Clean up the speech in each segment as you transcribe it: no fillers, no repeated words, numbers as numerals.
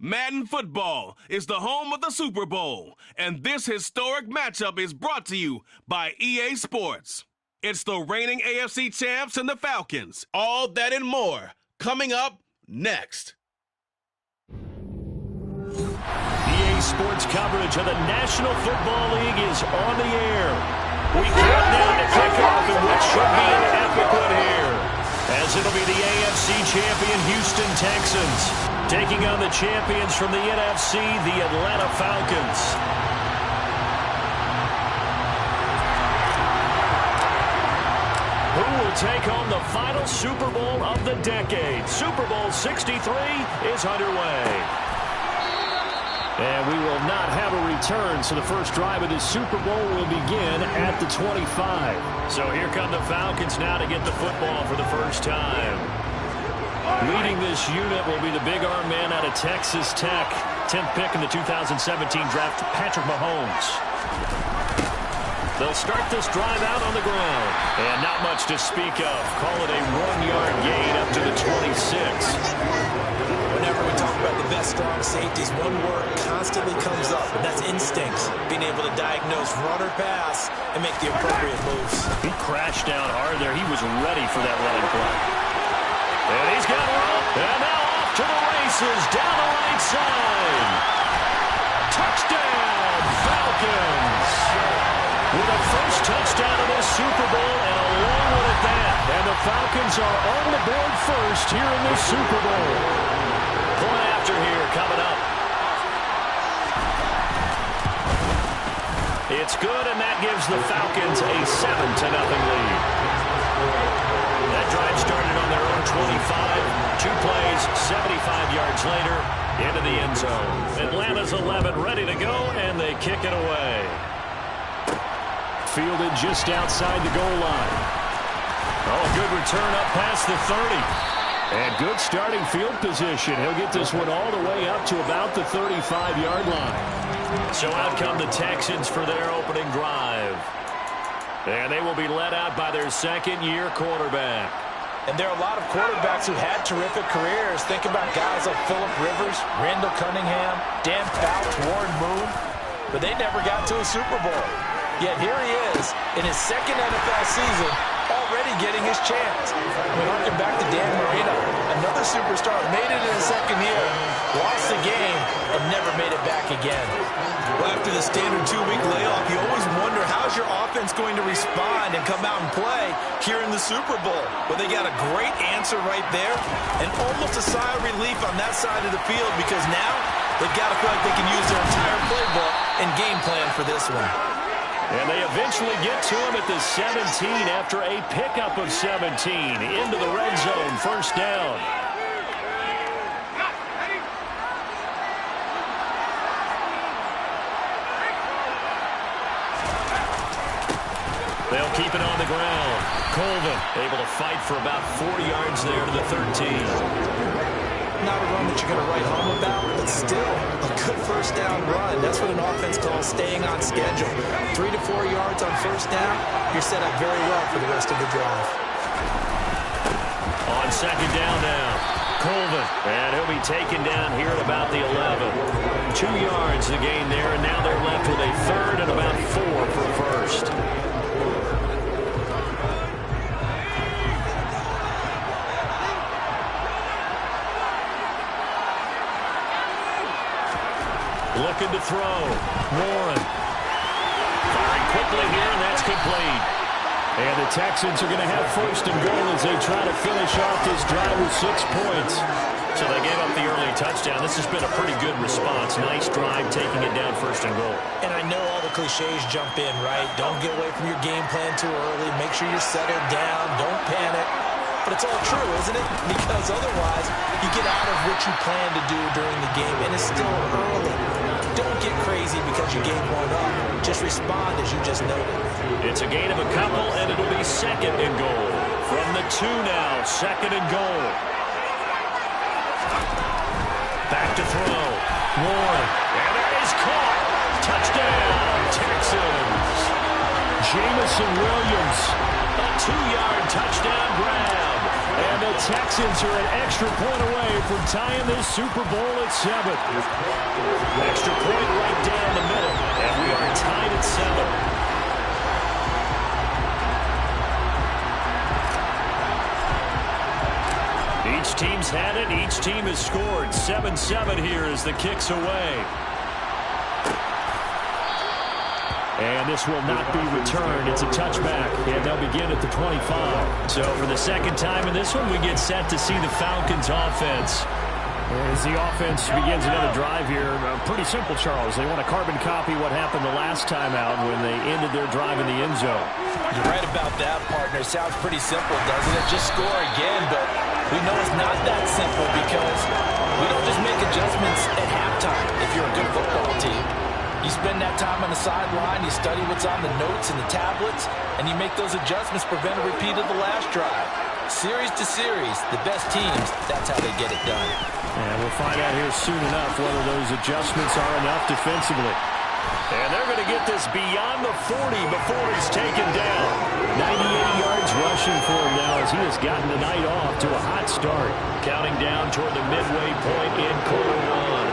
Madden Football is the home of the Super Bowl, and this historic matchup is brought to you by EA Sports. It's the reigning AFC champs and the Falcons. All that and more coming up next. EA Sports coverage of the National Football League is on the air. We count down to kickoff in what should be an epic one here, as it'll be the AFC champion Houston Texans taking on the champions from the NFC, the Atlanta Falcons. Who will take home the final Super Bowl of the decade? Super Bowl 63 is underway. And we will not have a return, so the first drive of this Super Bowl will begin at the 25. So here come the Falcons now to get the football for the first time. Leading this unit will be the big arm man out of Texas Tech. 10th pick in the 2017 draft, Patrick Mahomes. They'll start this drive out on the ground. And not much to speak of. Call it a 1-yard gain up to the 26. Whenever we talk about the best strong safeties, one word constantly comes up, and that's instincts. Being able to diagnose run or pass and make the appropriate moves. He crashed down hard there. He was ready for that running play. And he's got room. And now off to the races down the right side. Touchdown, Falcons. With a first touchdown of this Super Bowl and a long one at that. And the Falcons are on the board first here in this Super Bowl. Point after here coming up. It's good, and that gives the Falcons a 7-0 lead. That drive started on their own 25. 2 plays, 75 yards later, into the end zone. Atlanta's 11 ready to go, and they kick it away. Fielded just outside the goal line. Oh, a good return up past the 30. And good starting field position. He'll get this one all the way up to about the 35-yard line. So out come the Texans for their opening drive. And they will be led out by their second-year quarterback. And there are a lot of quarterbacks who had terrific careers. Think about guys like Phillip Rivers, Randall Cunningham, Dan Fouts, Warren Moon. But they never got to a Super Bowl. Yet here he is in his second NFL season, already getting his chance. We harken back to Dan Marino, another superstar, made it in his second year, lost the game, and never made it back again. Well, after the standard 2-week layoff, you always wonder how's your offense going to respond and come out and play here in the Super Bowl. Well, they got a great answer right there, and almost a sigh of relief on that side of the field because now they've got to feel like they can use their entire playbook and game plan for this one. And they eventually get to him at the 17 after a pickup of 17 into the red zone, first down. They'll keep it on the ground. Colvin able to fight for about 4 yards there to the 13. Not a run that you're going to write home about, but still a good first down run. That's what an offense calls staying on schedule. 3 to 4 yards on first down, you're set up very well for the rest of the drive. On second down now, Colvin, and he'll be taken down here at about the 11. 2 yards the gain there, and now they're left with a third and about 4 for first. Looking to throw. Warren. Firing quickly here, and that's complete. And the Texans are going to have first and goal as they try to finish off this drive with 6 points. So they gave up the early touchdown. This has been a pretty good response. Nice drive, taking it down first and goal. And I know all the cliches jump in, right? Don't get away from your game plan too early. Make sure you're settled down. Don't panic. But it's all true, isn't it? Because otherwise, you get out of what you plan to do during the game, and it's still early. Don't get crazy because you gave one up. Just respond as you just noted. It's a gain of a couple, and it'll be second and goal. From the 2 now, second and goal. Back to throw. Warren. And it is caught. Touchdown, Texans. Jamison Williams. A 2-yard touchdown grab. And the Texans are an extra point away from tying this Super Bowl at 7. Extra point right down the middle, and we are tied at 7. Each team's had it. Each team has scored. 7-7 here as the kick's away. And this will not be returned. It's a touchback, and they'll begin at the 25. So for the second time in this one, we get set to see the Falcons' offense. As the offense begins another drive here, pretty simple, Charles. They want to carbon copy what happened the last time out when they ended their drive in the end zone. You're right about that, partner. Sounds pretty simple, doesn't it? Just score again, but we know it's not that simple because we don't just make adjustments at halftime if you're a good football team. You spend that time on the sideline, you study what's on the notes and the tablets, and you make those adjustments, prevent a repeat of the last drive. Series to series, the best teams, that's how they get it done. And we'll find out here soon enough whether those adjustments are enough defensively. And they're going to get this beyond the 40 before he's taken down. 98 yards rushing for him now as he has gotten the night off to a hot start. Counting down toward the midway point in quarter one.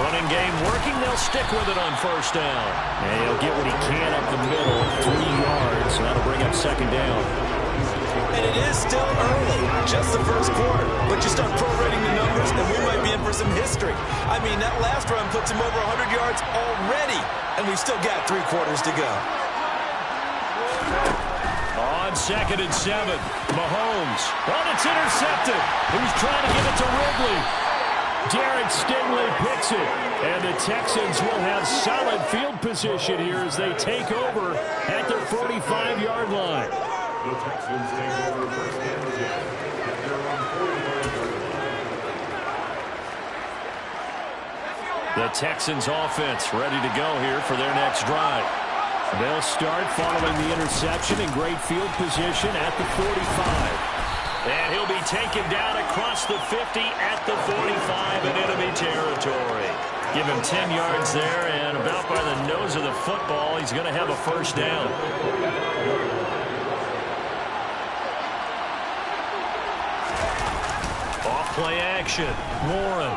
Running game working. They'll stick with it on first down. And he'll get what he can up the middle. 3 yards. So that'll bring up second down. And it is still early, just the first quarter. But you start prorating the numbers, and we might be in for some history. I mean, that last run puts him over 100 yards already, and we've still got 3 quarters to go. On 2nd and 7, Mahomes. Oh, it's intercepted. He's trying to give it to Ridley. Derek Stingley picks it, and the Texans will have solid field position here as they take over at their 45-yard line. The Texans take over first and 10 at their own 45. The Texans offense ready to go here for their next drive. They'll start following the interception in great field position at the 45. And he'll be taken down across the 50 at the 45 in enemy territory. Give him 10 yards there, and about by the nose of the football, he's going to have a first down. Off play action. Warren.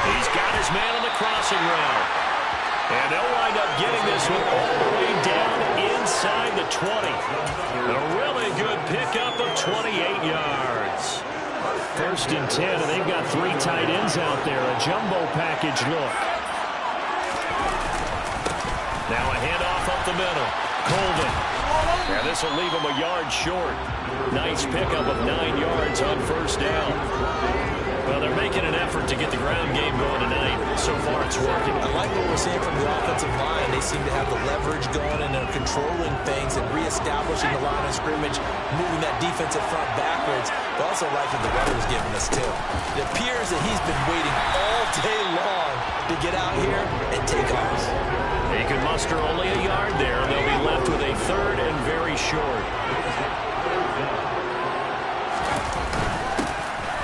He's got his man on the crossing route. And they'll wind up getting this one all the way down inside the 20. A really good pickup of 28 yards. 1st and 10, and they've got 3 tight ends out there. A jumbo package look. Now a handoff up the middle. Colvin. And this will leave him a yard short. Nice pickup of 9 yards on first down. Well, they're making an effort to get the ground game going tonight. So far, it's working. I like what we're seeing from the offensive line. They seem to have the leverage going, and they're controlling things and reestablishing the line of scrimmage, moving that defensive front backwards. But also like what the weather is giving us, too. It appears that he's been waiting all day long to get out here and take off. He can muster only a yard there. They'll be left with a 3rd and very short.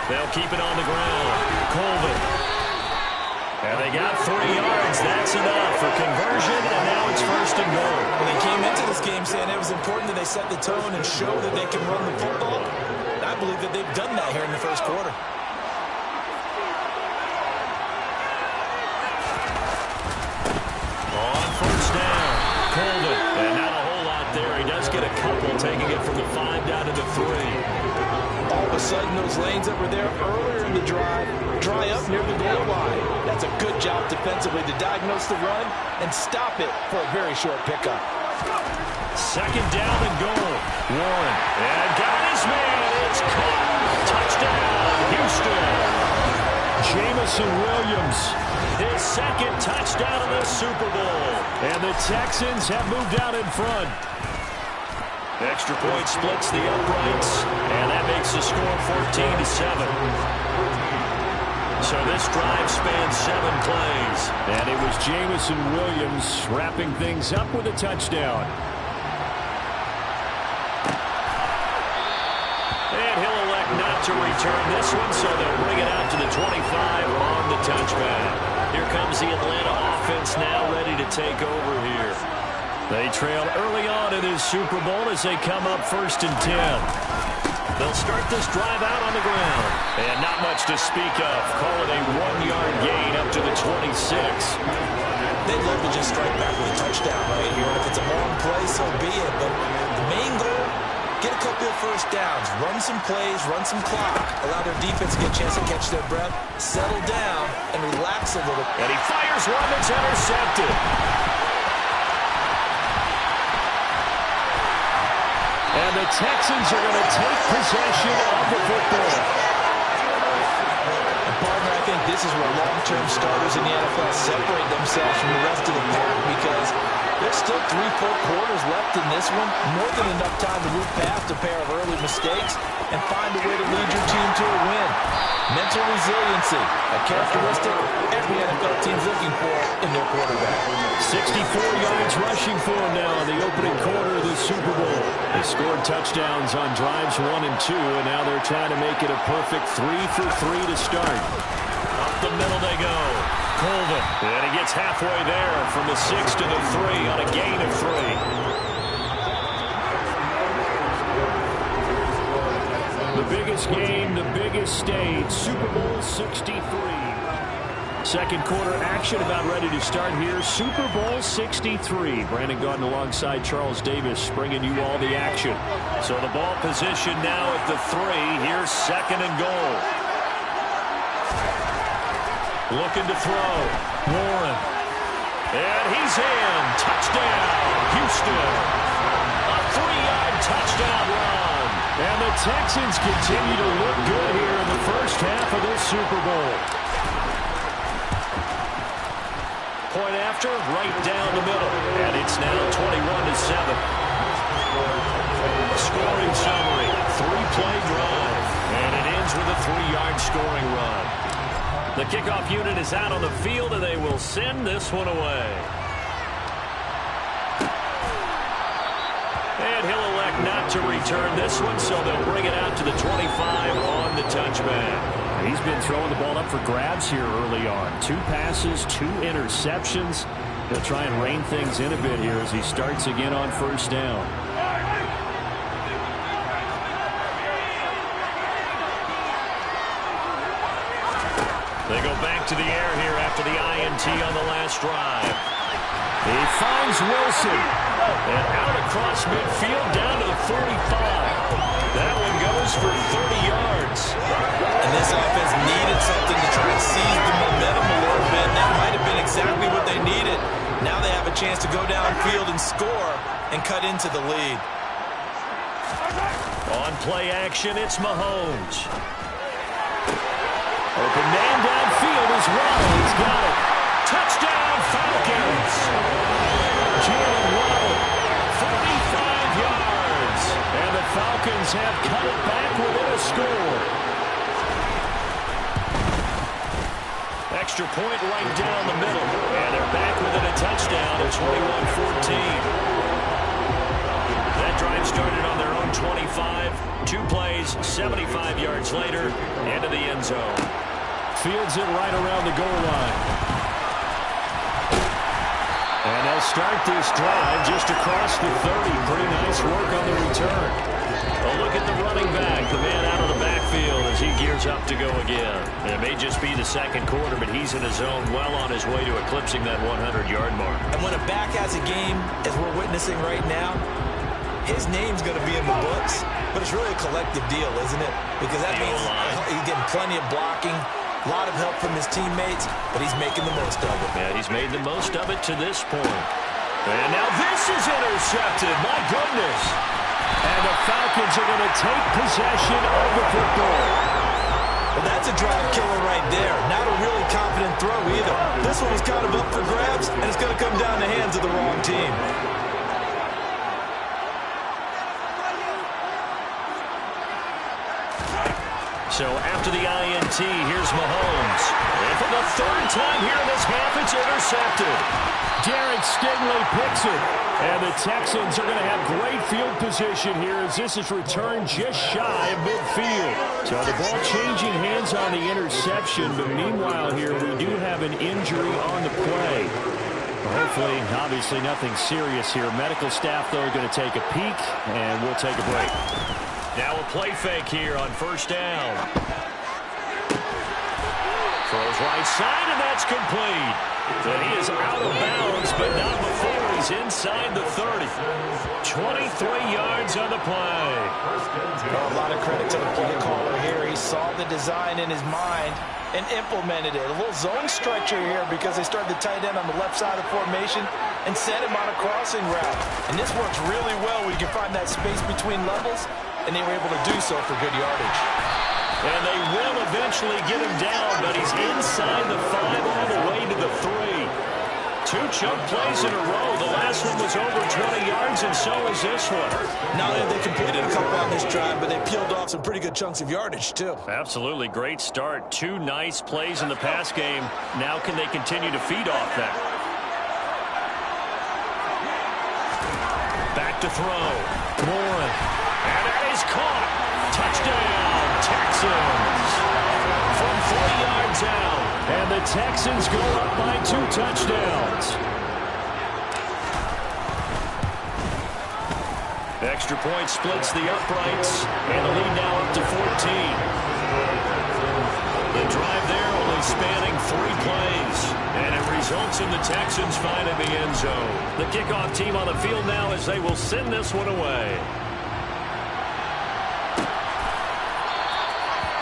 They'll keep it on the ground. Colvin. And they got 3 yards. That's enough for conversion, and now it's 1st and goal. When they came into this game saying it was important that they set the tone and show that they can run the football, I believe that they've done that here in the first quarter. On first down, Colvin. And not a whole lot there. He does get a couple, taking it from the 5 down to the 3. All of a sudden, those lanes that were there earlier in the drive dry up near the goal line. That's a good job defensively to diagnose the run and stop it for a very short pickup. 2nd down and goal. Warren. And got his man. It's caught. Touchdown, Houston. Jamison Williams. His 2nd touchdown of the Super Bowl. And the Texans have moved out in front. Extra point splits the uprights, and that makes the score 14-7. So this drive spans 7 plays. And it was Jamison Williams wrapping things up with a touchdown. And he'll elect not to return this one, so they'll bring it out to the 25 on the touchback. Here comes the Atlanta offense now ready to take over here. They trail early on in this Super Bowl as they come up 1st and 10. They'll start this drive out on the ground. And not much to speak of. Call it a 1-yard gain up to the 26. They'd love to just strike back with a touchdown right here. And if it's a long play, so be it. But the main goal, get a couple of first downs, run some plays, run some clock, allow their defense to get a chance to catch their breath, settle down, and relax a little. And he fires one that's intercepted. And the Texans are going to take possession of the football. And partner, I think this is where long-term starters in the NFL separate themselves from the rest of the pack, because there's still 3-4 quarters left in this one. More than enough time to move past a pair of early mistakes and find a way to lead your team to a win. Mental resiliency, a characteristic every NFL team's looking for in their quarterback. 64 yards rushing for him now in the opening quarter of the Super Bowl. They scored touchdowns on drives 1 and 2, and now they're trying to make it a perfect 3 for 3 to start. Up the middle they go. Colvin, and he gets halfway there from the 6 to the 3 on a gain of 3. The biggest game, the biggest stage, Super Bowl 63. Second quarter action about ready to start here. Super Bowl 63. Brandon Gaudin alongside Charles Davis bringing you all the action. So the ball position now at the 3. Here's 2nd and goal. Looking to throw. Warren. And he's in. Touchdown, Houston. A 3-yard touchdown run. And the Texans continue to look good here in the first half of this Super Bowl. Point after, right down the middle. And it's now 21-7. Scoring summary, 3-play drive. And it ends with a 3-yard scoring run. The kickoff unit is out on the field, and they will send this one away. And he'll elect not to return this one, so they'll bring it out to the 25 on the touchback. He's been throwing the ball up for grabs here early on. 2 passes, 2 interceptions. He'll try and rein things in a bit here as he starts again on 1st down. They go back to the air here after the INT on the last drive. He finds Wilson. And out across midfield down to the 45. That one goes for 30 yards. And this offense needed something to try and seize the momentum a little bit. That might have been exactly what they needed. Now they have a chance to go downfield and score and cut into the lead. On play action, it's Mahomes. Open man downfield as well. He's got it. Touchdown, Falcons. Jalen Waddle, 45 yards. And the Falcons have cut it back within a score. Extra point right down the middle. And they're back within a touchdown at 21-14. That drive started on their own 25. 2 plays, 75 yards later, into the end zone. Fields it right around the goal line. And they'll start this drive just across the 30. Pretty nice work on the return. A look at the running back, the man out of the backfield as he gears up to go again. And it may just be the second quarter, but he's in his zone well on his way to eclipsing that 100-yard mark. And when a back has a game, as we're witnessing right now, his name's going to be in the books, but it's really a collective deal, isn't it? Because that means he's getting plenty of blocking, a lot of help from his teammates, but he's making the most of it. Yeah, he's made the most of it to this point. And now this is intercepted. My goodness. And the Falcons are going to take possession of the football. Well, that's a drive killer right there. Not a really confident throw either. This one was kind of up for grabs, and it's going to come down the hands of the wrong team. So after the INT, here's Mahomes. And for the 3rd time here in this half, it's intercepted. Derek Stingley picks it. And the Texans are going to have great field position here as this is returned just shy of midfield. So the ball changing hands on the interception, but meanwhile here we do have an injury on the play. Hopefully, obviously nothing serious here. Medical staff, though, are going to take a peek, and we'll take a break. Now a play fake here on first down. Throws right side, and that's complete. And he is out of bounds, but not before he's inside the 30. 23 yards on the play. A lot of credit to the play caller here. He saw the design in his mind and implemented it. A little zone stretcher here because they started the tight end on the left side of the formation and sent him on a crossing route. And this works really well when you can find that space between levels, and they were able to do so for good yardage. And they will eventually get him down, but he's inside the 5 all the way to the 3. 2 chunk plays in a row. The last one was over 20 yards, and so is this one. Not only have they completed a couple on this drive, but they peeled off some pretty good chunks of yardage, too. Absolutely great start. 2 nice plays in the pass game. Now can they continue to feed off that? Back to throw. Warren. And that is caught. Touchdown, Texans. From 40 yards out. And the Texans go up by 2 touchdowns. Extra point splits the uprights. And the lead now up to 14. The drive there only spanning 3 plays. And it results in the Texans finding the end zone. The kickoff team on the field now as they will send this one away.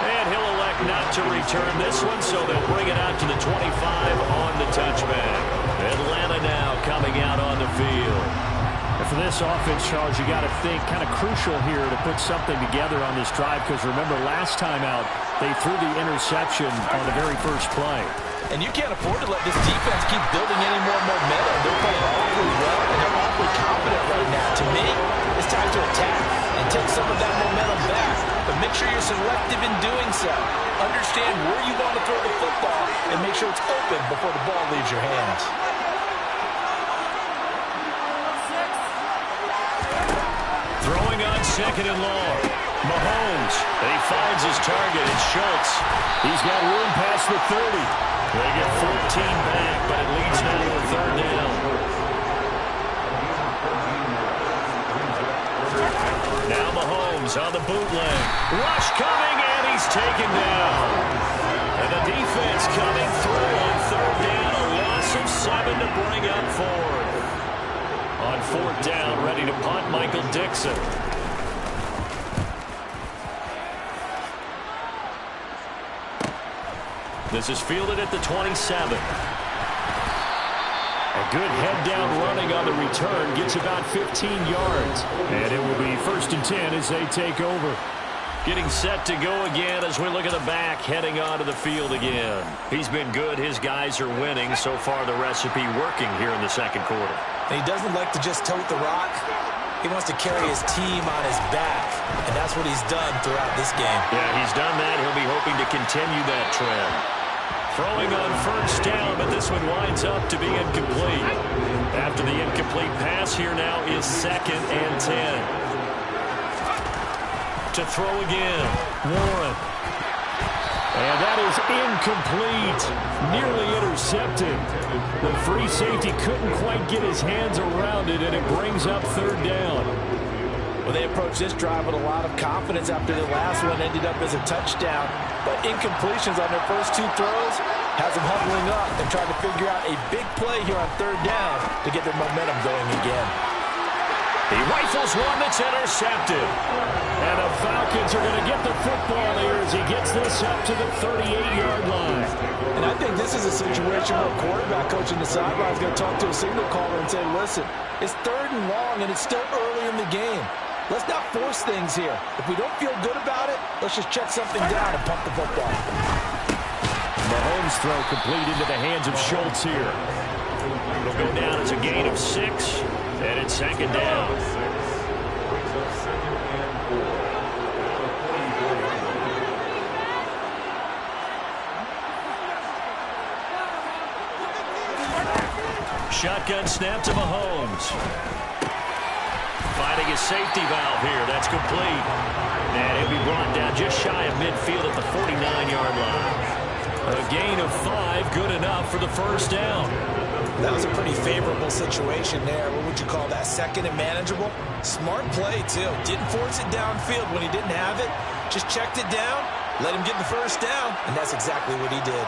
And he'll elect not to return this one, so they'll bring it out to the 25 on the touchback. Atlanta now coming out on the field. And for this offense, Charles, you got to think kind of crucial here to put something together on this drive, because remember last time out, they threw the interception on the very first play. And you can't afford to let this defense keep building any more momentum. They're playing awfully well, and they're awfully confident right now. To me, it's time to attack and take some of that momentum back. But make sure you're selective in doing so. Understand where you want to throw the football and make sure it's open before the ball leaves your hands. Throwing on 2nd and long. Mahomes, and he finds his target. It's Schultz. He's got room past the 30. They get 14 back, but it leads now to a 3rd down. Now Mahomes on the bootleg. Rush coming, and he's taken down. And the defense coming through on 3rd down. A loss of 7 to bring up 4th. On 4th down, ready to punt, Michael Dixon. This is fielded at the 27. A good head-down running on the return. Gets about 15 yards. And it will be 1st and 10 as they take over. Getting set to go again as we look at the back, heading onto the field again. He's been good. His guys are winning. So far, the recipe working here in the 2nd quarter. And he doesn't like to just tote the rock. He wants to carry his team on his back. And that's what he's done throughout this game. Yeah, he's done that. He'll be hoping to continue that trend. Throwing on 1st down, but this one winds up to be incomplete. After the incomplete pass, here now is 2nd and 10. To throw again, Warren. And that is incomplete. Nearly intercepted. The free safety couldn't quite get his hands around it, and it brings up 3rd down. Well, they approached this drive with a lot of confidence after the last one ended up as a touchdown. But incompletions on their first 2 throws has them huddling up and trying to figure out a big play here on 3rd down to get their momentum going again. He rifles one that's intercepted. And the Falcons are going to get the football here as he gets this up to the 38-yard line. And I think this is a situation where a quarterback coach in the sideline is going to talk to a signal caller and say, listen, it's 3rd and long and it's still early in the game. Let's not force things here. If we don't feel good about it, let's just check something down and pump the football. Mahomes throw complete into the hands of Schultz here. It'll go down as a gain of 6, and it's 2nd down. Shotgun snap to Mahomes. Finding his safety valve here. That's complete. And he'll be brought down just shy of midfield at the 49-yard line. A gain of 5, good enough for the first down. That was a pretty favorable situation there. What would you call that? Second and manageable? Smart play, too. Didn't force it downfield when he didn't have it. Just checked it down, let him get the first down, and that's exactly what he did.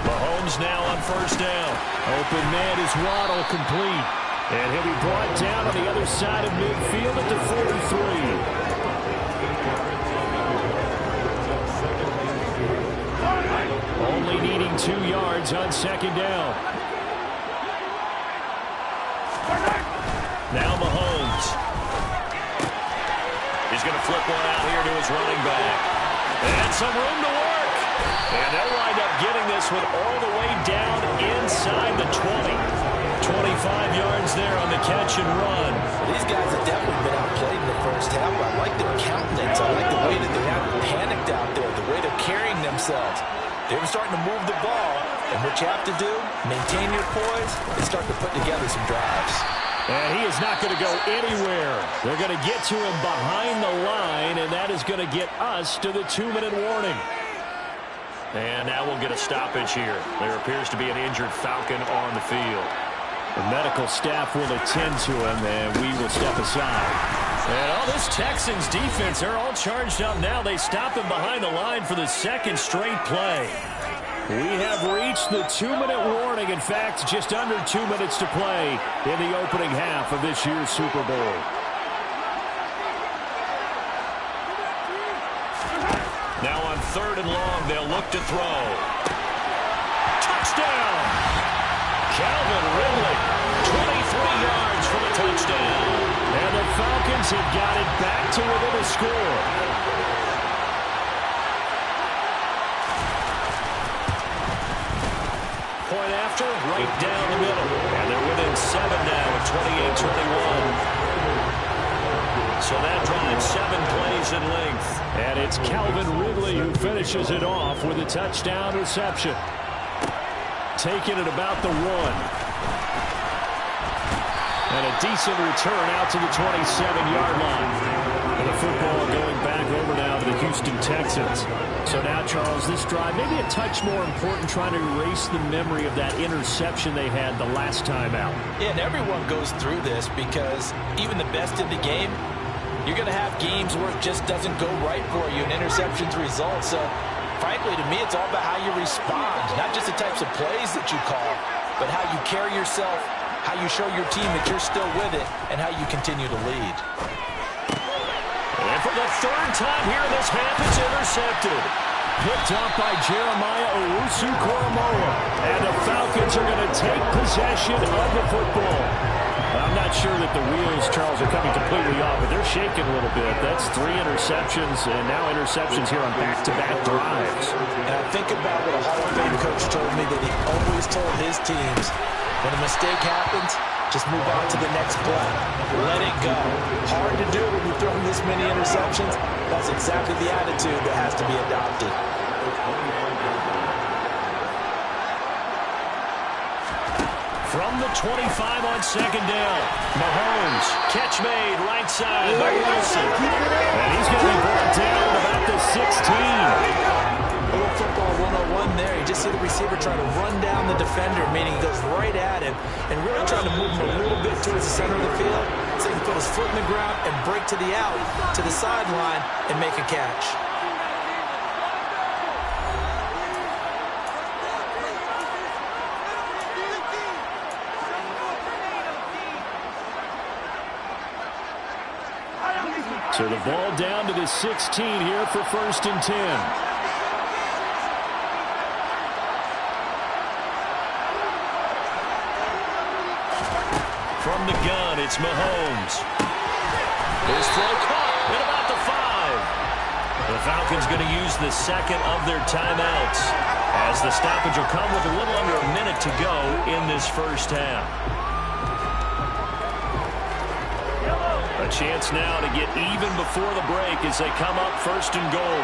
Mahomes now on first down. Open man is Waddle, complete. And he'll be brought down on the other side of midfield at the 43. Only needing 2 yards on second down. Now Mahomes. He's going to flip one out here to his running back. And some room to work. And they'll wind up getting this one all the way down inside the 20. 25 yards there on the catch and run. These guys have definitely been outplayed in the first half. I like their countenance. I like the way that they haven't panicked out there, the way they're carrying themselves. They were starting to move the ball, and what you have to do, maintain your poise, and start to put together some drives. And he is not going to go anywhere. They're going to get to him behind the line, and that is going to get us to the 2-minute warning. And now we'll get a stoppage here. There appears to be an injured Falcon on the field. The medical staff will attend to him, and we will step aside. And all this Texans defense, they're all charged up now. They stop him behind the line for the second straight play. We have reached the 2-minute warning. In fact, just under 2 minutes to play in the opening half of this year's Super Bowl. Now on 3rd and long, they'll look to throw. Touchdown! Calvin Ridley, 23 yards from a touchdown. And the Falcons have got it back to within a score. Point after, right down the middle. And they're within 7 now at 28-21. So that drives 7 plays in length. And it's Calvin Ridley who finishes it off with a touchdown reception. Taking it about the 1. And a decent return out to the 27-yard line. And the football going back over now to the Houston Texans. So now, Charles, this drive maybe a touch more important, trying to erase the memory of that interception they had the last time out. Yeah, and everyone goes through this because even the best in the game, you're going to have games where it just doesn't go right for you and interceptions result. So, frankly, to me, it's all about how you respond, not just the types of plays that you call, but how you carry yourself, how you show your team that you're still with it, and how you continue to lead. And for the 3rd time here in this half, it's intercepted. Picked up by Jeremiah Owusu-Koramoah. And the Falcons are going to take possession of the football. I'm not sure that the wheels, Charles, are coming completely off, but they're shaking a little bit. That's 3 interceptions, and now interceptions here on back-to-back drives. And I think about what a Hall of Fame coach told me, that he always told his teams, when a mistake happens, just move on to the next play. Let it go. Hard to do when you throw this many interceptions. That's exactly the attitude that has to be adopted. From the 25 on second down, Mahomes, catch made, right side by Wilson. And he's going to be brought down about the 16. A little football 101 there. You just see the receiver trying to run down the defender, meaning he goes right at him, and really trying to move him a little bit towards the center of the field so he can put his foot in the ground and break to the out, to the sideline, and make a catch. So the ball down to the 16 here for 1st and 10. From the gun, it's Mahomes. His throw caught at about the 5. The Falcons going to use the second of their timeouts, as the stoppage will come with a little under a minute to go in this first half. A chance now to get even before the break as they come up 1st and goal.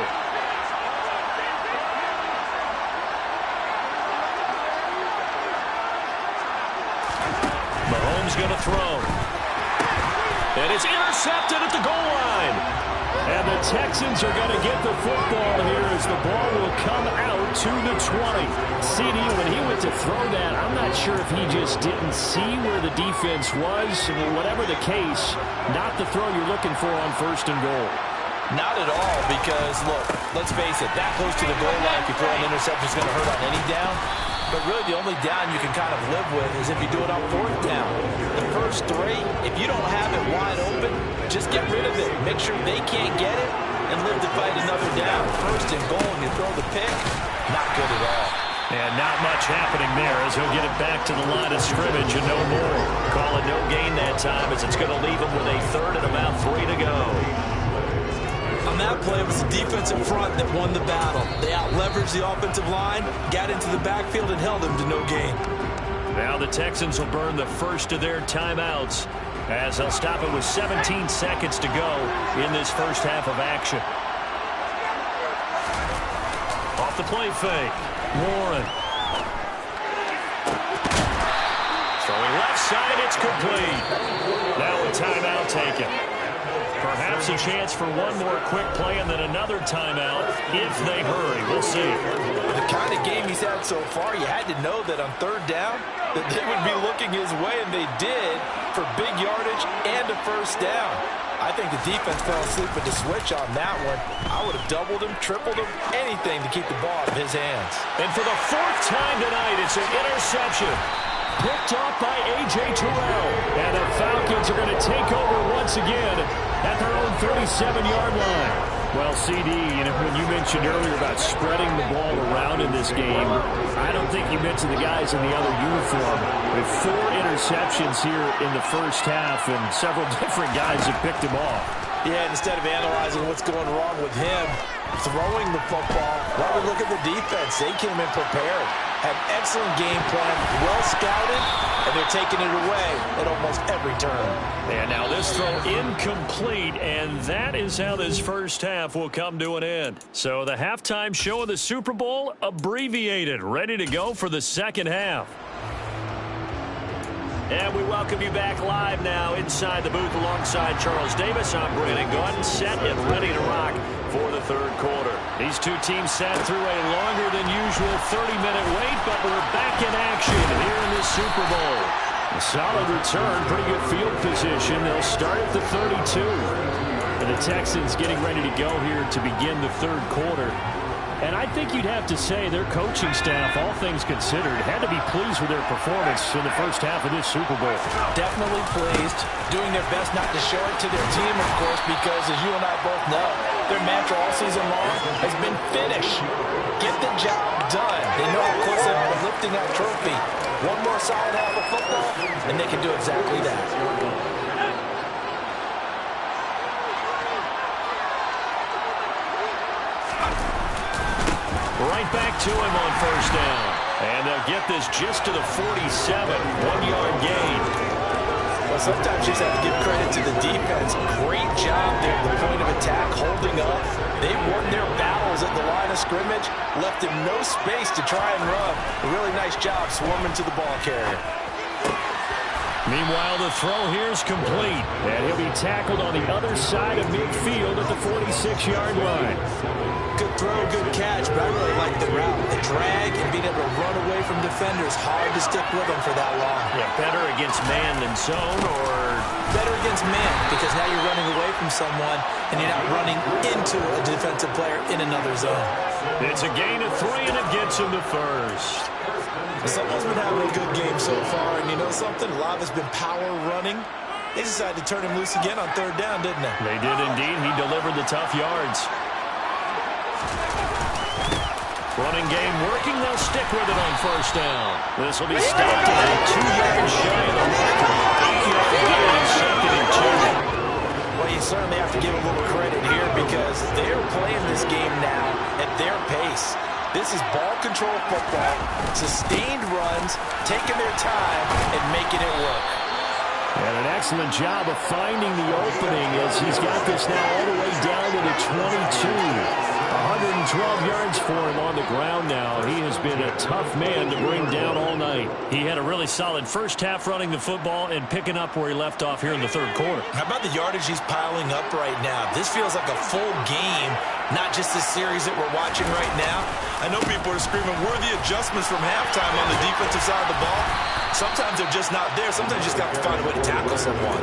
Mahomes going to throw. And it's intercepted at the goal line. And the Texans are going to get the football here as the ball will come out to the 20. CD, when he went to throw that, I'm not sure if he just didn't see where the defense was. Whatever the case, not the throw you're looking for on 1st and goal. Not at all, because, look, let's face it, that close to the goal line, if you throw an interception, is going to hurt on any down. But really, the only down you can kind of live with is if you do it on 4th down. The first 3, if you don't have it wide open, just get rid of it. Make sure they can't get it and live to fight another down. 1st and goal, and you throw the pick, not good at all. And not much happening there as he'll get it back to the line of scrimmage and no more. Call it no gain that time as it's going to leave him with a 3rd and about 3 to go. On that play, it was the defensive front that won the battle. They out-leveraged the offensive line, got into the backfield, and held them to no gain. Now the Texans will burn the first of their timeouts as they'll stop it with 17 seconds to go in this first half of action. Off the play fake. Warren. Throwing left side, it's complete. Now a timeout taken. Perhaps a chance for one more quick play and then another timeout if they hurry. We'll see. The kind of game he's had so far, you had to know that on 3rd down that they would be looking his way, and they did for big yardage and a 1st down. I think the defense fell asleep with the switch on that one. I would have doubled him, tripled him, anything to keep the ball out of his hands. And for the 4th time tonight, it's an interception. Picked off by A.J. Terrell. And the Falcons are going to take over once again at their own 37-yard line. Well, CD, when you mentioned earlier about spreading the ball around in this game, I don't think you mentioned the guys in the other uniform. With 4 interceptions here in the first half, and several different guys have picked him off. Yeah, instead of analyzing what's going wrong with him, throwing the football, rather look at the defense. They came in prepared, had excellent game plan, well scouted, and they're taking it away at almost every turn. And now this throw incomplete, and that is how this first half will come to an end. So the halftime show of the Super Bowl abbreviated, ready to go for the second half. And we welcome you back live now inside the booth alongside Charles Davis. I'm Brandon Gaudin, set and ready to rock for the 3rd quarter. These two teams sat through a longer than usual 30-minute wait, but we're back in action here in this Super Bowl. A solid return, pretty good field position. They'll start at the 32. And the Texans getting ready to go here to begin the 3rd quarter. And I think you'd have to say their coaching staff, all things considered, had to be pleased with their performance in the first half of this Super Bowl. Definitely pleased. Doing their best not to show it to their team, of course, because as you and I both know, their mantra all season long has been finish. Get the job done. They know how close they are to lifting that trophy. One more solid half of football, and they can do exactly that. Right back to him on 1st down. And they'll get this just to the 47. 1-yard gain. Well, sometimes you just have to give credit to the defense. Great job there at the point of attack, holding up. They won their battles at the line of scrimmage, left him no space to try and run. A really nice job swarming to the ball carrier. Meanwhile, the throw here is complete. And he'll be tackled on the other side of midfield at the 46-yard line. Good throw, good catch, but I really like the route. The drag and being able to run away from defenders. Hard to stick with them for that long. Yeah, better against man than zone, or better against man, because now you're running away from someone and you're not running into a defensive player in another zone. It's a gain of 3, and it gets him to first. Someone's been having a good game so far, and you know something? A lot of it's been power running. They decided to turn him loose again on 3rd down, didn't they? They did indeed. He delivered the tough yards. Running game working. They'll stick with it on 1st down. This will be stopped about 2 yards shy of the mark. 8-yard gain, 2nd and 2. Well, you certainly have to give a little credit here because they're playing this game now at their pace. This is ball control football, sustained runs, taking their time, and making it work. And an excellent job of finding the opening as he's got this now all the way down to the 22. 112 yards for him on the ground now. He has been a tough man to bring down all night. He had a really solid first half running the football and picking up where he left off here in the third quarter. How about the yardage he's piling up right now? This feels like a full game, not just this series that we're watching right now. I know people are screaming worthy adjustments from halftime on the defensive side of the ball. Sometimes they're just not there. Sometimes you just got to find a way to tackle someone.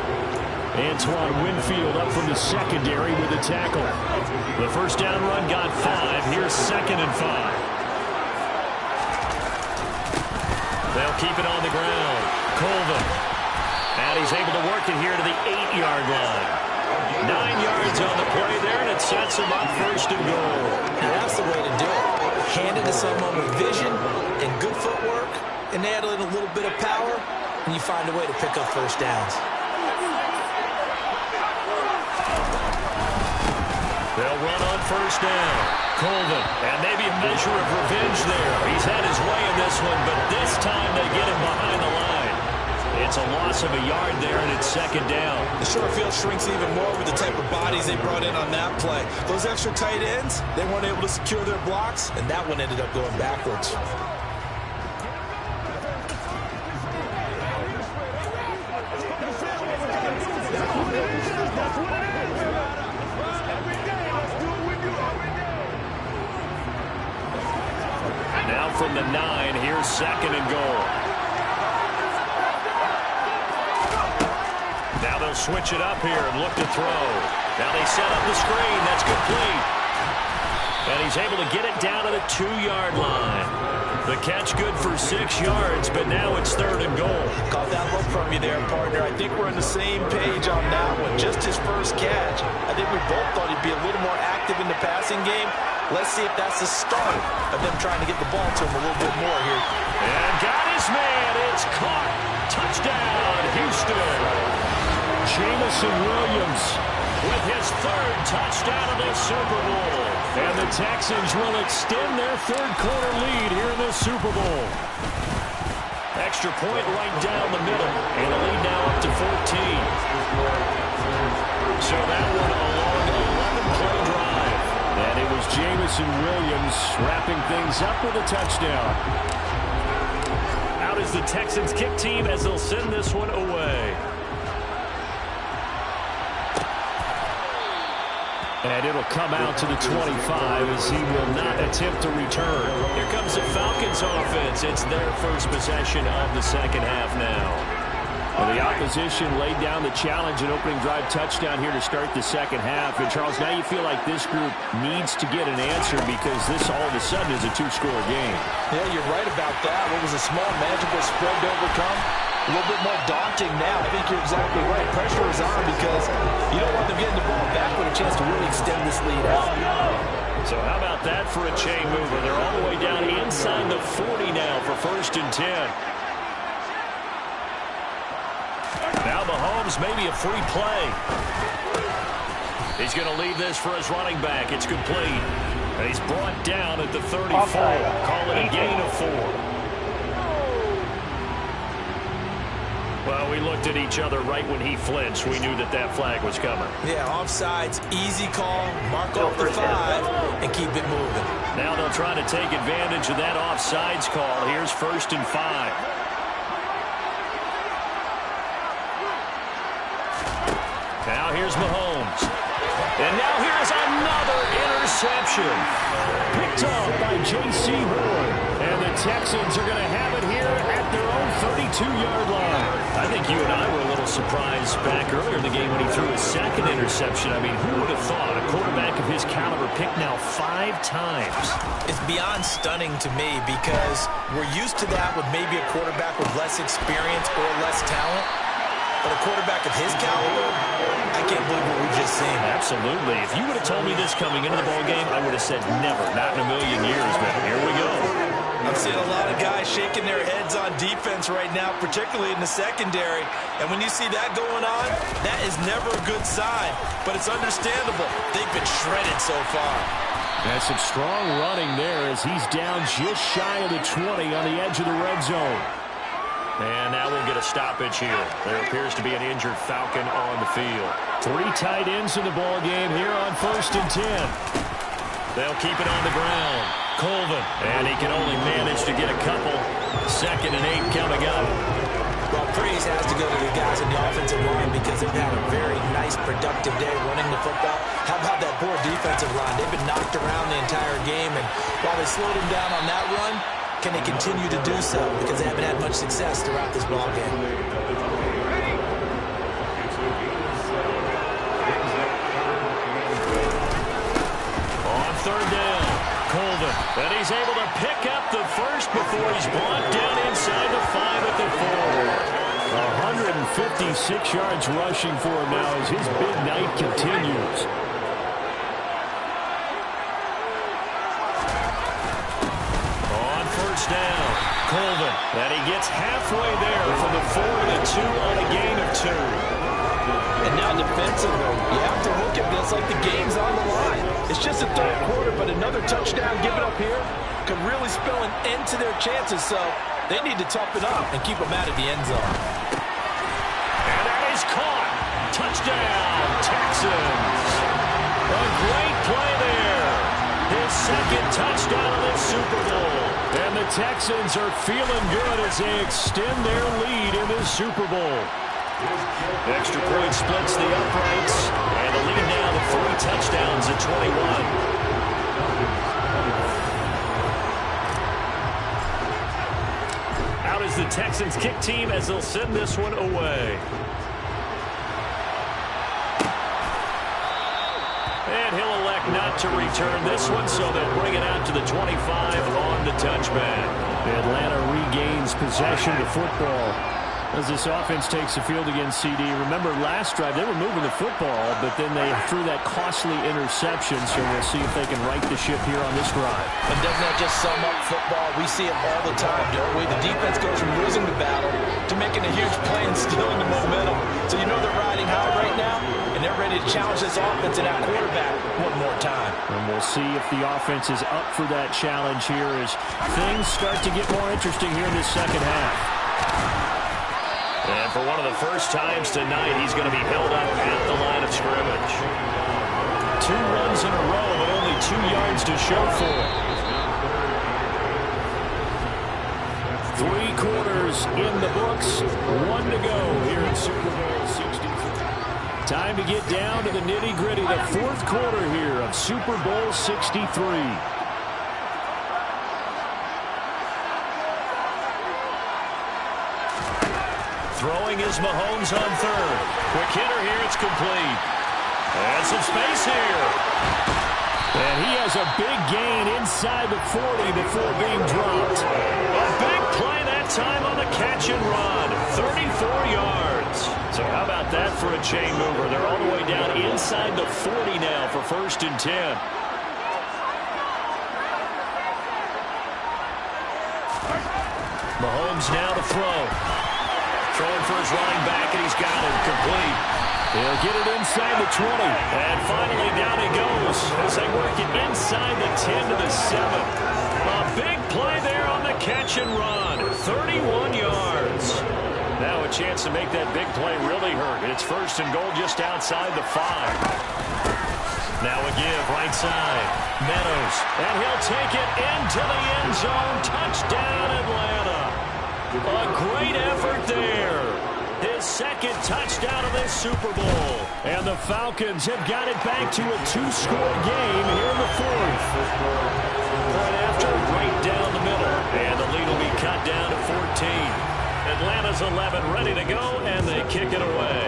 Antoine Winfield up from the secondary with a tackle. The first down run got 5. Here's 2nd and 5. They'll keep it on the ground. Colvin. And he's able to work it here to the 8-yard line. 9 yards on the play there, and it sets him up 1st and goal. And that's the way to do it. Hand it to someone with vision and good footwork, and add in a little bit of power, and you find a way to pick up first downs. They'll run on 1st down. Colvin, and maybe a measure of revenge there. He's had his way in this one, but this time they get him behind the line. It's a loss of a yard there, and it's 2nd down. The short field shrinks even more with the type of bodies they brought in on that play. Those extra tight ends, they weren't able to secure their blocks, and that one ended up going backwards. Now from the 9, here's 2nd and goal. Now they'll switch it up here and look to throw. Now they set up the screen. That's complete. And he's able to get it down to the 2-yard line. The catch good for 6 yards, but now it's 3rd and goal. Caught that look from you there, partner. I think we're on the same page on that one. Just his first catch. I think we both thought he'd be a little more active in the passing game. Let's see if that's the start of them trying to get the ball to him a little bit more here. And got his man. It's caught. Touchdown, Houston. Jameson Williams With his 3rd touchdown of the Super Bowl. And the Texans will extend their third-quarter lead here in the Super Bowl. Extra point right down the middle. And the lead now up to 14. So that one a long 11-play drive. And it was Jameson Williams wrapping things up with a touchdown. Out is the Texans kick team as they'll send this one away. And it'll come out to the 25 as he will not attempt to return. Here comes the Falcons offense. It's their first possession of the second half now. Well, the opposition laid down the challenge and opening drive touchdown here to start the second half. And, Charles, now you feel like this group needs to get an answer because this all of a sudden is a 2-score game. Yeah, you're right about that. What was a small, manageable spread to overcome? A little bit more daunting now. I think you're exactly right. Pressure is on because you don't want them getting the ball back with a chance to really extend this lead out. So how about that for a chain mover? They're all the way down inside the 40 now for 1st and 10. Now Mahomes, maybe a free play. He's going to leave this for his running back. It's complete. And he's brought down at the 34. Call it a gain of 4. Well, we looked at each other right when he flinched. We knew that that flag was coming. Yeah, offsides, easy call, mark off the 5, and keep it moving. Now they'll try to take advantage of that offsides call. Here's 1st and 5. Now here's Mahomes. And now here's another interception. Picked off by J.C. Horn. And the Texans are going to have it here at their own 32-yard line. I think you and I were a little surprised back earlier in the game when he threw his 2nd interception. I mean, who would have thought a quarterback of his caliber picked now 5 times? It's beyond stunning to me because we're used to that with maybe a quarterback with less experience or less talent. But a quarterback of his caliber, I can't believe what we've just seen. Absolutely. If you would have told me this coming into the ballgame, I would have said never, not in a million years, but here we go. I'm seeing a lot of guys shaking their heads on defense right now, particularly in the secondary. And when you see that going on, that is never a good sign. But it's understandable. They've been shredded so far. That's some strong running there as he's down just shy of the 20 on the edge of the red zone. And now we'll get a stoppage here. There appears to be an injured Falcon on the field. 3 tight ends in the ball game here on 1st and 10. They'll keep it on the ground. Colvin, and he can only manage to get a couple. 2nd and 8 coming up. Well, praise has to go to the guys in the offensive line because they've had a very nice, productive day running the football. How about that poor defensive line? They've been knocked around the entire game, and while they slowed them down on that run, can they continue to do so? Because they haven't had much success throughout this ball game. On 3rd down, Colvin, and he's able to pick up the first before he's brought down inside the 5 at the 4. 156 yards rushing for him now as his big night continues. On 1st down, Colvin, and he gets halfway there from the 4 to the 2 on a gain of 2. And now defensively, you have to look at this like the game's on the line. It's just a 3rd quarter, but another touchdown given up here could really spell an end to their chances, so they need to toughen up and keep them out of the end zone. And that is caught. Touchdown, Texans. A great play there. His 2nd touchdown of the Super Bowl. And the Texans are feeling good as they extend their lead in this Super Bowl. Extra point splits the uprights, and the lead now to 3 touchdowns at 21. Out is the Texans kick team as they'll send this one away. And he'll elect not to return this one, so they'll bring it out to the 25 on the touchback. Atlanta regains possession of football as this offense takes the field against CD. Remember, last drive, they were moving the football, but then they threw that costly interception, so we'll see if they can right the ship here on this drive. And doesn't that just sum up football? We see it all the time, don't we? The defense goes from losing the battle to making a huge play and stealing the momentum. So you know they're riding high right now, and they're ready to challenge this offense and that quarterback one more time. And we'll see if the offense is up for that challenge here as things start to get more interesting here in this 2nd half. And for one of the first times tonight, he's going to be held up at the line of scrimmage. 2 runs in a row, but only 2 yards to show for it. 3 quarters in the books, 1 to go here in Super Bowl 63. Time to get down to the nitty-gritty, the 4th quarter here of Super Bowl 63. Throwing is Mahomes on 3rd. Quick hitter here, it's complete. And some space here. And he has a big gain inside the 40 before being dropped. A big play that time on the catch and run. 34 yards. So how about that for a chain mover? They're all the way down inside the 40 now for 1st and 10. Mahomes now to throw. Throwing for his running back, and he's got it complete. He'll get it inside the 20. And finally, down he goes as they work it inside the 10 to the 7. A big play there on the catch and run. 31 yards. Now a chance to make that big play really hurt. It's 1st and goal just outside the 5. Now a give right side. Meadows. And he'll take it into the end zone. Touchdown, Atlanta. A great effort there. His 2nd touchdown of this Super Bowl. And the Falcons have got it back to a 2-score game here in the 4th. Right after, right down the middle. And the lead will be cut down to 14. Atlanta's 11 ready to go, and they kick it away.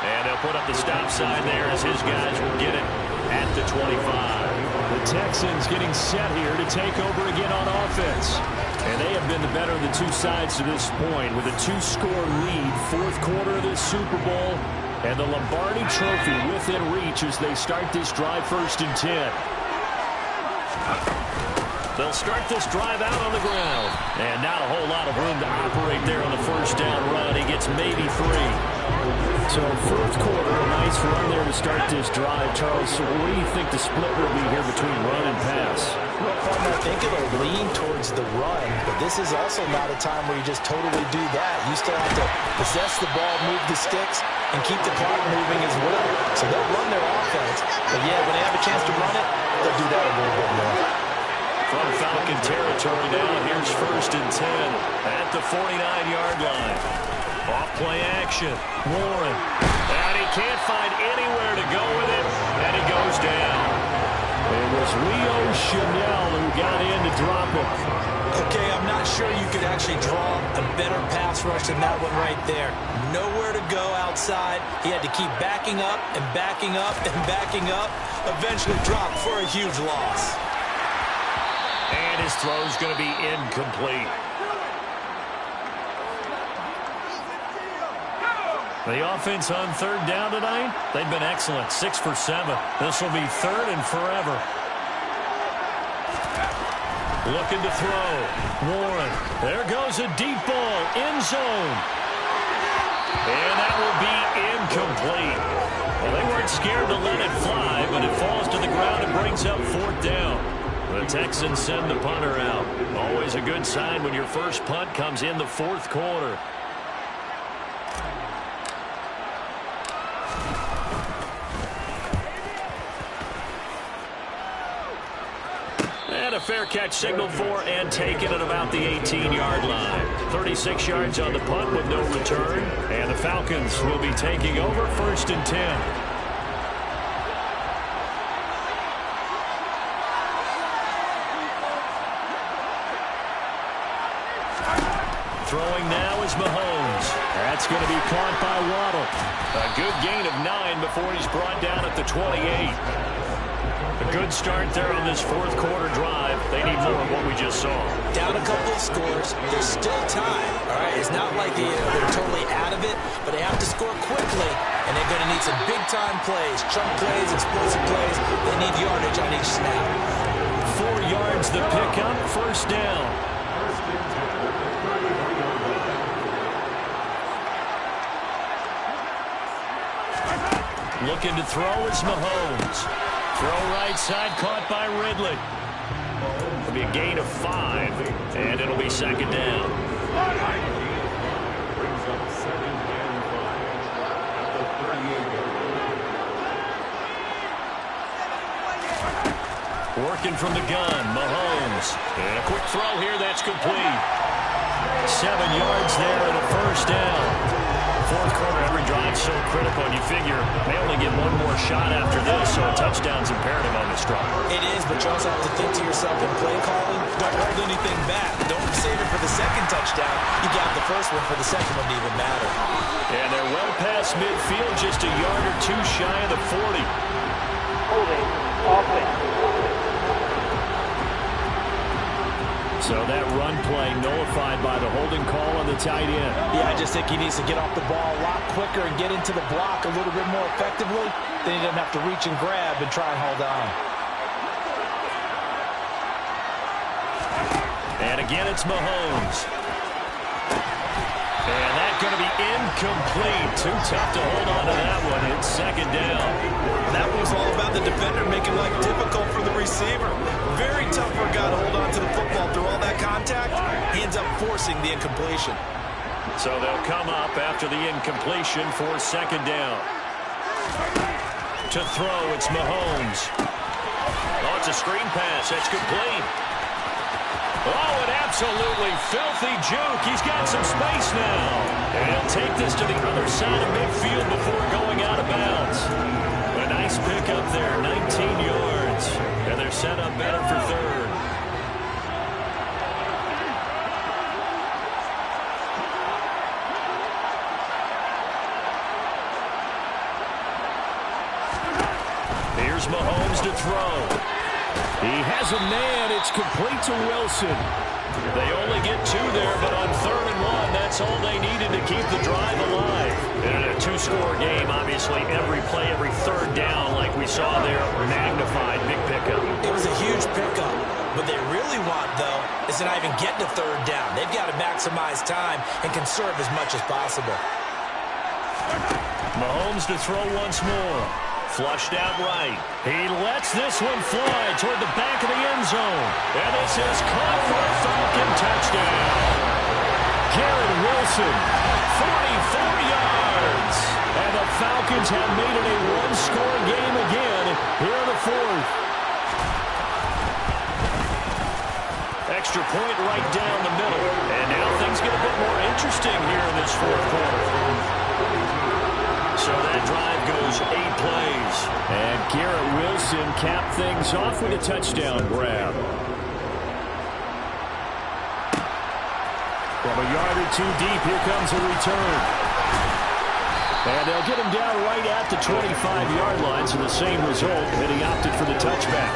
And they'll put up the stop sign there as his guys will get it at the 25. The Texans getting set here to take over again on offense. And they have been the better of the 2 sides to this point with a 2-score lead. 4th quarter of this Super Bowl. And the Lombardi Trophy within reach as they start this drive 1st and 10. They'll start this drive out on the ground. And not a whole lot of room to operate there on the first down run. He gets maybe 3. So fourth quarter, a nice run there to start this drive. Charles, so what do you think the split will be here between run and pass? Well, I think it'll lean towards the run, but this is also not a time where you just totally do that. You still have to possess the ball, move the sticks, and keep the clock moving as well. So they'll run their offense, but yeah, when they have a chance to run it, they'll do that a little bit more. From Falcon territory now, here's 1st and 10 at the 49-yard line. Off play action. Warren. And he can't find anywhere to go with it, and he goes down. It was Leo Chanel who got in to drop it. Okay, I'm not sure you could actually draw a better pass rush than that one right there. Nowhere to go outside. He had to keep backing up and backing up and backing up. Eventually dropped for a huge loss. And his throw's going to be incomplete. The offense on 3rd down tonight, they've been excellent. 6 for 7. This will be 3rd and forever. Looking to throw. Warren. There goes a deep ball. End zone. And that will be incomplete. Well, they weren't scared to let it fly, but it falls to the ground and brings up 4th down. The Texans send the punter out. Always a good sign when your first punt comes in the 4th quarter. And a fair catch signaled for and taken at about the 18-yard line. 36 yards on the punt with no return. And the Falcons will be taking over 1st and 10. Throwing now is Mahomes. That's going to be caught by Waddle. A good gain of 9 before he's brought down at the 28. A good start there on this 4th quarter drive. They need more of what we just saw. Down a couple of scores. There's still time. All right, it's not like they're totally out of it, but they have to score quickly, and they're going to need some big-time plays, chunk plays, explosive plays. They need yardage on each snap. 4 yards the pickup, 1st down. Looking to throw, it's Mahomes. Throw right side, caught by Ridley. It'll be a gain of 5, and it'll be 2nd down. Brings up 2nd and 5 at the 38. Working from the gun, Mahomes. And a quick throw here, that's complete. 7 yards there and a 1st down. 4th quarter, every drive so critical, and you figure they only get one more shot after this, so a touchdown's imperative on this drive. It is, but you also have to think to yourself in play calling, don't hold anything back. Don't save it for the 2nd touchdown. You got the 1st one for the 2nd one to even matter. And they're well past midfield, just a yard or 2 shy of the 40. Holding, offense. So that run play nullified by the holding call on the tight end. Yeah, I just think he needs to get off the ball a lot quicker and get into the block a little bit more effectively. Then he doesn't have to reach and grab and try and hold on. And again, it's Mahomes. And that's going to be incomplete. Too tough to hold on to that one. It's 2nd down. That was all about the defender making life difficult for the receiver. Very tough for a guy to hold on to the football through all that contact. He ends up forcing the incompletion. So they'll come up after the incompletion for 2nd down. To throw, it's Mahomes. Oh, it's a screen pass. That's complete. Oh, an absolutely filthy juke. He's got some space now. And he'll take this to the other side of midfield before going out of bounds. A nice pick up there, 19 yards. And they're set up better for 3rd. Here's Mahomes to throw. He has a man. It's complete to Wilson. They only get 2 there, but on 3rd and 1, that's all they needed to keep the drive alive. And in a 2-score game, obviously, every play, every 3rd down, like we saw there, magnified, big pickup. It was a huge pickup, but they really really want, though, is to not even get to third down. They've got to maximize time and conserve as much as possible. Mahomes to throw once more. Flushed out right. He lets this one fly toward the back of the end zone. And this is caught for a Falcon touchdown. Garrett Wilson, 44 yards. And the Falcons have made it a one-score game again here in the fourth. Extra point right down the middle. And now things get a bit more interesting here in this fourth quarter. So that drive goes 8 plays. And Garrett Wilson capped things off with a touchdown grab. From a yard or two deep, here comes a return. And they'll get him down right at the 25-yard line, so the same result, and he opted for the touchback.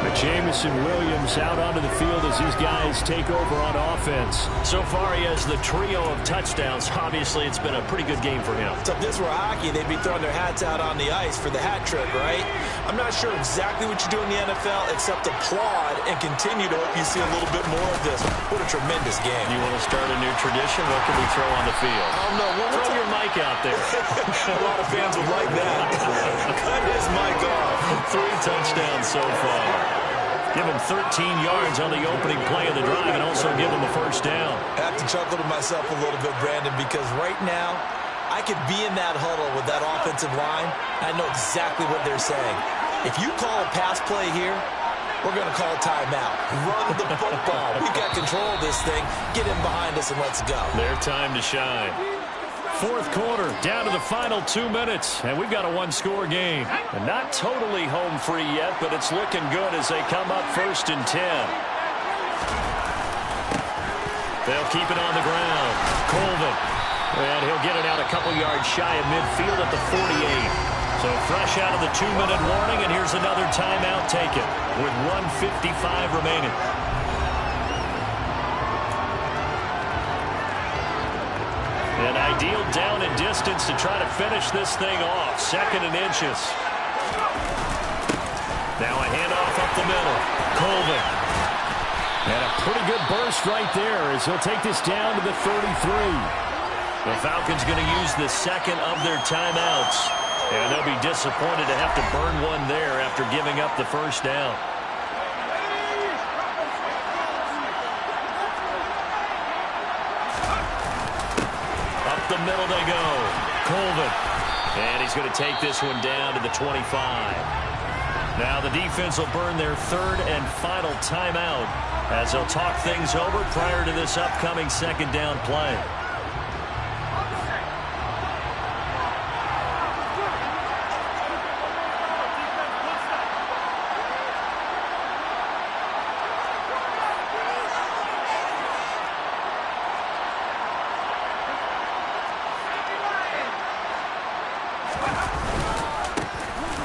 But Jameson Williams out onto the field as these guys take over on offense. So far, he has the trio of touchdowns. Obviously, it's been a pretty good game for him. So if this were hockey, they'd be throwing their hats out on the ice for the hat trick, right? I'm not sure exactly what you do in the NFL except applaud and continue to hope you see a little bit more of this. What a tremendous game. You want to start a new tradition? What can we throw on the field? I don't know. Throw your mic out there. A lot of fans would like that. Cut his mic off. 3 touchdowns so far. Give him 13 yards on the opening play of the drive and also give him a first down. I have to chuckle to myself a little bit, Brandon, because right now I could be in that huddle with that offensive line. I know exactly what they're saying. If you call a pass play here, we're going to call a timeout. Run the football. We've got control of this thing. Get in behind us and let's go. Their time to shine. Fourth quarter, down to the final 2 minutes, and we've got a one-score game. And not totally home free yet, but it's looking good as they come up 1st and 10. They'll keep it on the ground. Colvin, and he'll get it out a couple yards shy of midfield at the 48. So fresh out of the 2-minute warning, and here's another timeout taken with 1:55 remaining. An ideal down and distance to try to finish this thing off. 2nd and inches. Now a handoff up the middle. Colvin. And a pretty good burst right there as he'll take this down to the 33. The Falcons going to use the second of their timeouts. And they'll be disappointed to have to burn one there after giving up the first down. The middle they go. Colvin. And he's going to take this one down to the 25. Now the defense will burn their 3rd and final timeout as they'll talk things over prior to this upcoming 2nd down play.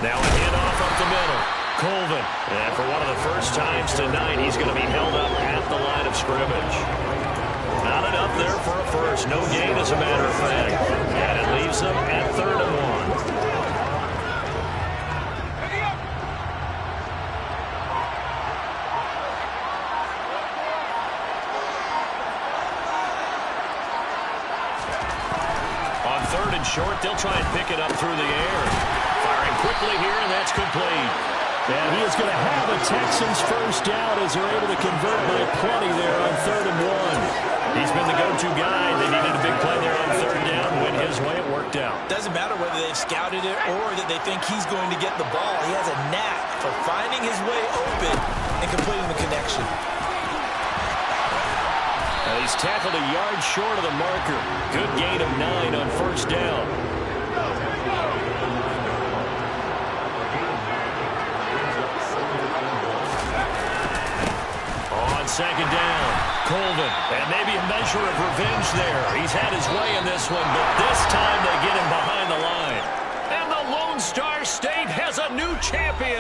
Now a handoff up the middle. Colvin. And for one of the first times tonight, he's going to be held up at the line of scrimmage. Not enough there for a first. No gain, as a matter of fact. And it leaves them at 3rd and 1. On 3rd and short, they'll try and pick it up through the air. Firing quickly here, and that's complete. And he is going to have the Texans first down as they're able to convert by plenty there on 3rd and 1. He's been the go-to guy. They needed a big play there on 3rd down. Went his way, it worked out. Doesn't matter whether they've scouted it or that they think he's going to get the ball. He has a knack for finding his way open and completing the connection. He's tackled a yard short of the marker. Good gain of 9 on 1st down. On 2nd down, Colvin. And maybe a measure of revenge there. He's had his way in this one, but this time they get him behind the line. And the Lone Star State has a new champion.